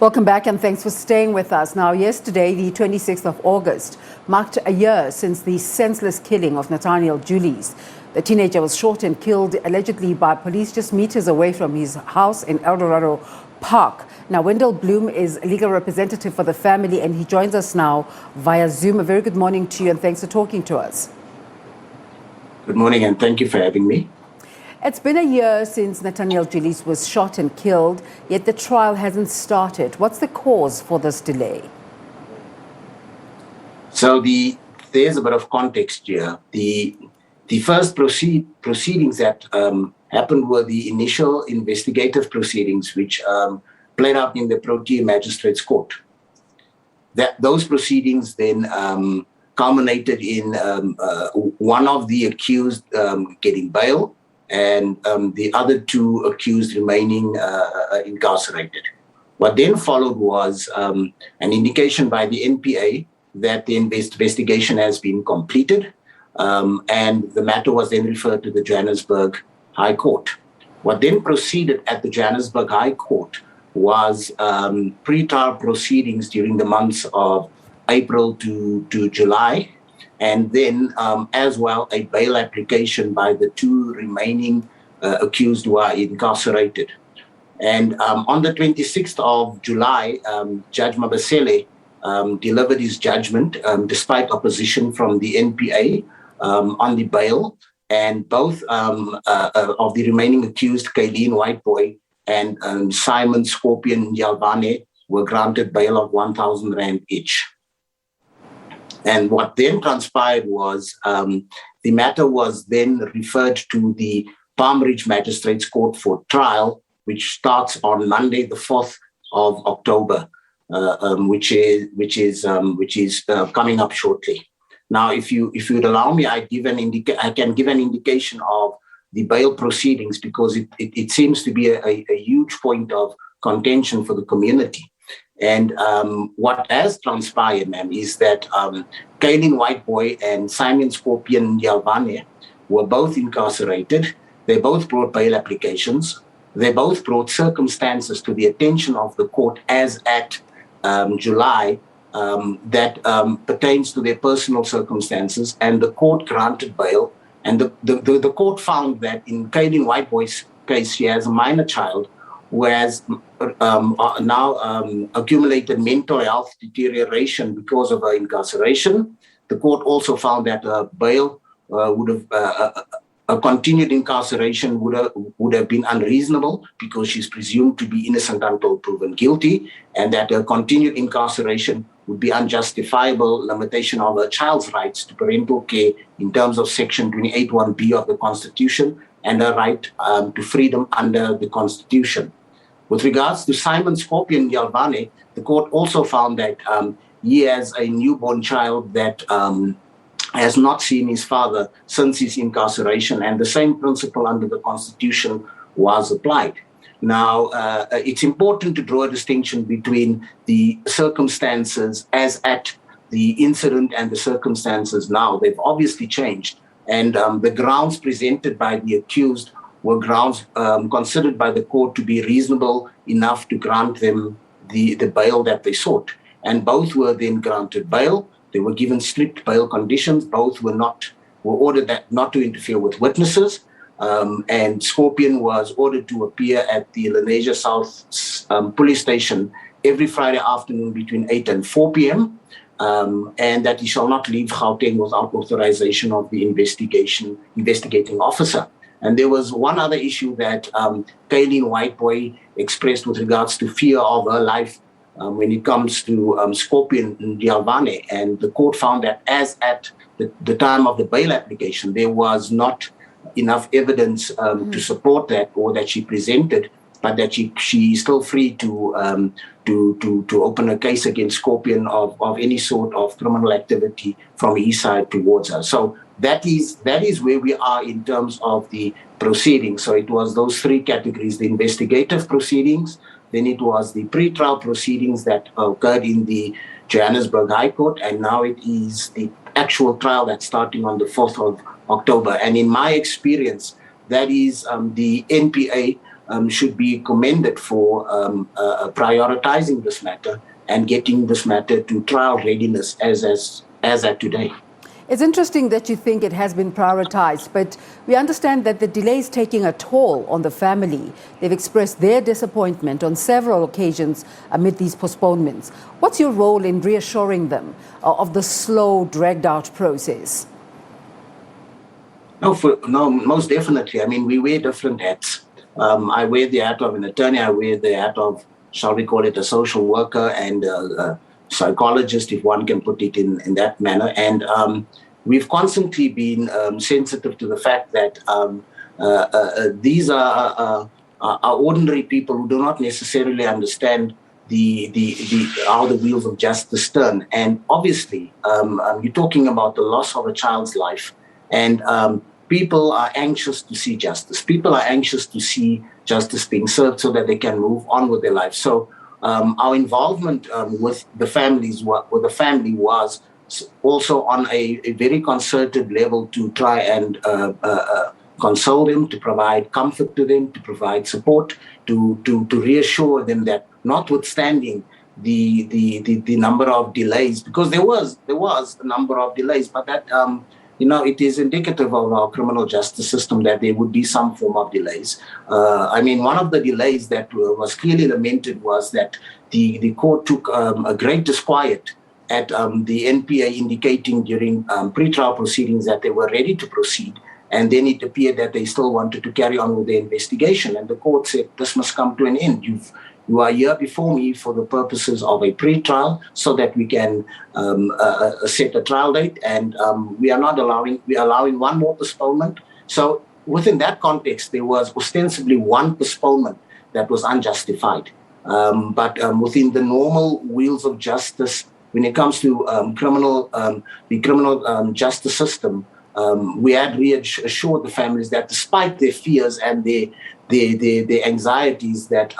Welcome back and thanks for staying with us. Now, yesterday, the 26th of August, marked a year since the senseless killing of Nathaniel Julies. The teenager was shot and killed allegedly by police just meters away from his house in Eldorado Park. Now, Wendel Bloem is legal representative for the family and he joins us now via Zoom. A very good morning to you and thanks for talking to us. Good morning and thank you for having me. It's been a year since Nathaniel Julies was shot and killed, yet the trial hasn't started. What's the cause for this delay? So there's a bit of context here. The first proceedings that happened were the initial investigative proceedings, which played out in the Protea Magistrates Court. Those proceedings then culminated in one of the accused getting bail, and the other two accused remaining incarcerated. What then followed was an indication by the NPA that the investigation has been completed, and the matter was then referred to the Johannesburg High Court. What then proceeded at the Johannesburg High Court was pre-trial proceedings during the months of April to July, and then as well a bail application by the two remaining accused who are incarcerated. And on the 26th of July, Judge Mabasele delivered his judgment despite opposition from the NPA on the bail, and both of the remaining accused, Kayleen Whiteboy and Simon Scorpion Yalvane, were granted bail of 1,000 Rand each. And what then transpired was the matter was then referred to the Palm Ridge Magistrates Court for trial, which starts on Monday, the 4th of October, which is coming up shortly. Now, if you'd allow me, I can give an indication of the bail proceedings because it seems to be a huge point of contention for the community. And what has transpired, ma'am, is that Kayleen Whiteboy and Simon Scorpion Yalvane were both incarcerated. They both brought bail applications. They both brought circumstances to the attention of the court as at July that pertains to their personal circumstances, and the court granted bail. And the court found that in Kayleen Whiteboy's case, she has a minor child who has now accumulated mental health deterioration because of her incarceration. The court also found that bail would have a continued incarceration would have been unreasonable because she's presumed to be innocent until proven guilty, and that a continued incarceration would be unjustifiable limitation of a child's rights to parental care in terms of Section 28(1)(b) of the Constitution and a right to freedom under the Constitution. With regards to Simon Scorpion Yalvane, the court also found that he has a newborn child that has not seen his father since his incarceration, and the same principle under the Constitution was applied. Now, it's important to draw a distinction between the circumstances as at the incident and the circumstances now. They've obviously changed, and the grounds presented by the accused were grounds considered by the court to be reasonable enough to grant them the bail that they sought. And both were then granted bail. They were given strict bail conditions. Both were ordered that not to interfere with witnesses. And Scorpion was ordered to appear at the Lenasia South police station every Friday afternoon between 8 and 4 p.m. And that he shall not leave Gauteng without authorization of the investigating officer. And there was one other issue that Kayleen Whiteboy expressed with regards to fear of her life when it comes to Scorpion Yalvane. And the court found that as at the time of the bail application, there was not enough evidence to support that or that she presented, but that she is still free to open a case against Scorpion of any sort of criminal activity from his side towards her. So that is where we are in terms of the proceedings. So it was those three categories: the investigative proceedings, then it was the pre-trial proceedings that occurred in the Johannesburg High Court, and now it is the actual trial that's starting on the 4th of October. And in my experience, that is the NPA should be commended for prioritizing this matter and getting this matter to trial readiness as at today. It's interesting that you think it has been prioritized, but we understand that the delay is taking a toll on the family. They've expressed their disappointment on several occasions amid these postponements. What's your role in reassuring them of the slow, dragged-out process? No, most definitely. I mean, we wear different hats. I wear the hat of an attorney. I wear the hat of, shall we call it, a social worker and a psychologist, if one can put it in that manner. And we've constantly been sensitive to the fact that these are ordinary people who do not necessarily understand how the wheels of justice turn. And obviously, you're talking about the loss of a child's life, and people are anxious to see justice. People are anxious to see justice being served so that they can move on with their life. So our involvement with the family was also on a very concerted level to try and console them, to provide comfort to them, to provide support, to reassure them that notwithstanding the number of delays, because there was a number of delays, but that it is indicative of our criminal justice system that there would be some form of delays. I mean, one of the delays that was clearly lamented was that the court took a great disquiet at the NPA indicating during pre-trial proceedings that they were ready to proceed. And then it appeared that they still wanted to carry on with the investigation. And the court said, this must come to an end. You are here before me for the purposes of a pre-trial so that we can set a trial date. And we are allowing one more postponement. So within that context, there was ostensibly one postponement that was unjustified. But within the normal wheels of justice, when it comes to the criminal justice system, we had reassured the families that despite their fears and their anxieties, that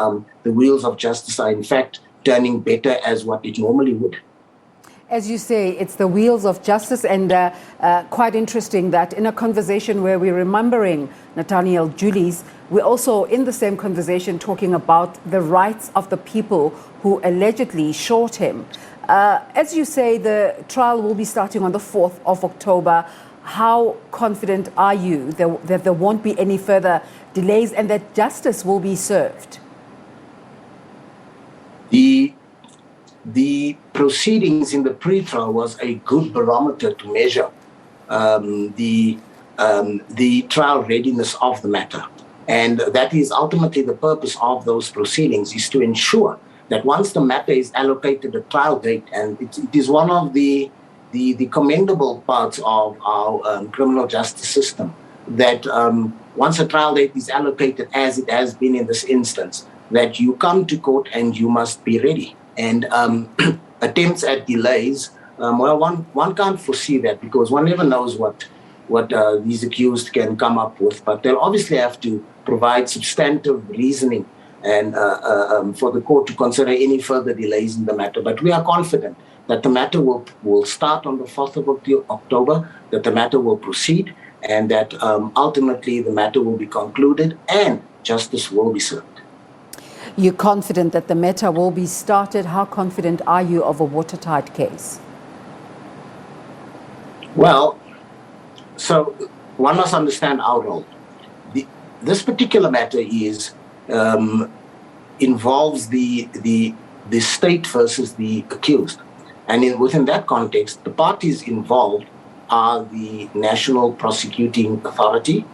the wheels of justice are in fact turning better as what it normally would. As you say, it's the wheels of justice, and quite interesting that in a conversation where we're remembering Nathaniel Julies, we're also in the same conversation talking about the rights of the people who allegedly shot him. As you say, the trial will be starting on the 4th of October. How confident are you that there won't be any further delays and that justice will be served? The proceedings in the pre-trial was a good barometer to measure the trial readiness of the matter. And that is ultimately the purpose of those proceedings, is to ensure that once the matter is allocated a trial date, and it is one of the commendable parts of our criminal justice system, that once a trial date is allocated, as it has been in this instance, that you come to court and you must be ready. And attempts at delays, one can't foresee that, because one never knows what these accused can come up with. But they'll obviously have to provide substantive reasoning and for the court to consider any further delays in the matter. But we are confident that the matter will start on the 4th of October, that the matter will proceed, and that ultimately the matter will be concluded and justice will be served. You're confident that the matter will be started. How confident are you of a watertight case? Well, so one must understand our role. This particular matter involves the state versus the accused. And within that context, the parties involved are the National Prosecuting Authority,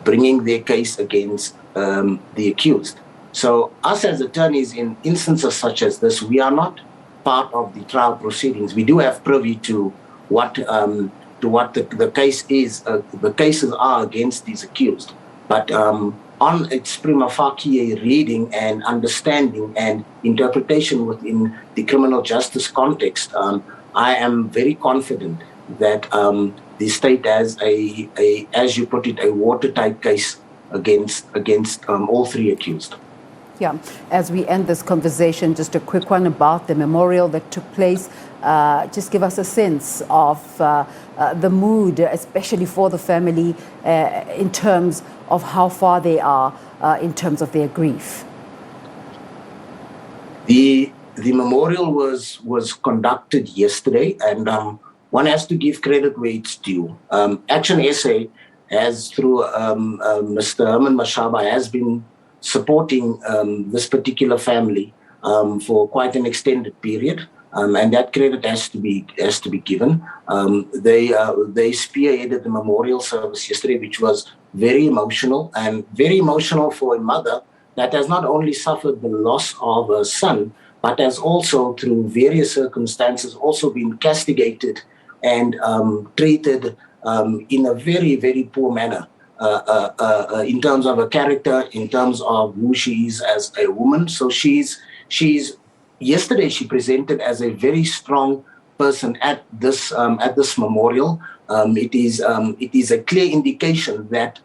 bringing their case against the accused. So us as attorneys in instances such as this, we are not part of the trial proceedings. We do have privy to what the case is, the cases are against these accused. But on its prima facie reading and understanding and interpretation within the criminal justice context, I am very confident that the state has as you put it, a watertight case against all three accused. Yeah, as we end this conversation, just a quick one about the memorial that took place. Just give us a sense of the mood, especially for the family, in terms of how far they are in terms of their grief. The memorial was conducted yesterday, and one has to give credit where it's due. Action SA has, through Mr. Herman Mashaba, has been supporting this particular family for quite an extended period, and that credit has to be given. They spearheaded the memorial service yesterday, which was very emotional for a mother that has not only suffered the loss of her son, but has also, through various circumstances, also been castigated and treated in a very, very poor manner in terms of her character, in terms of who she is as a woman. So yesterday she presented as a very strong person at this memorial. It is a clear indication that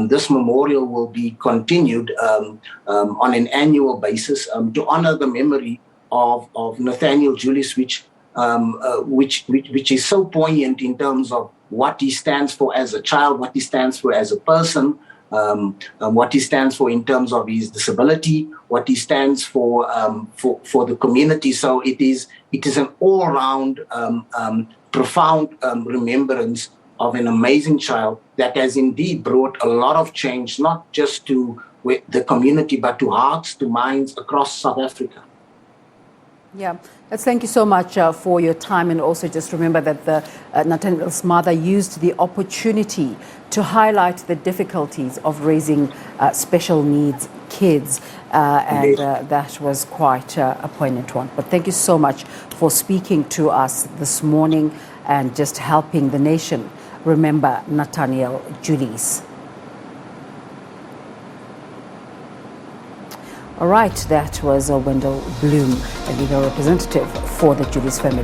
this memorial will be continued on an annual basis to honor the memory of Nathaniel Julies, which is so poignant in terms of what he stands for as a child, what he stands for as a person, what he stands for in terms of his disability, what he stands for the community. So it is an all-round profound remembrance of an amazing child that has indeed brought a lot of change, not just to the community, but to hearts, to minds across South Africa. Yeah, let's thank you so much for your time, and also just remember that Nathaniel's mother used the opportunity to highlight the difficulties of raising special needs kids, and that was quite a poignant one. But thank you so much for speaking to us this morning and just helping the nation remember Nathaniel Julies. All right, that was Wendel Bloem, a legal representative for the Julies family.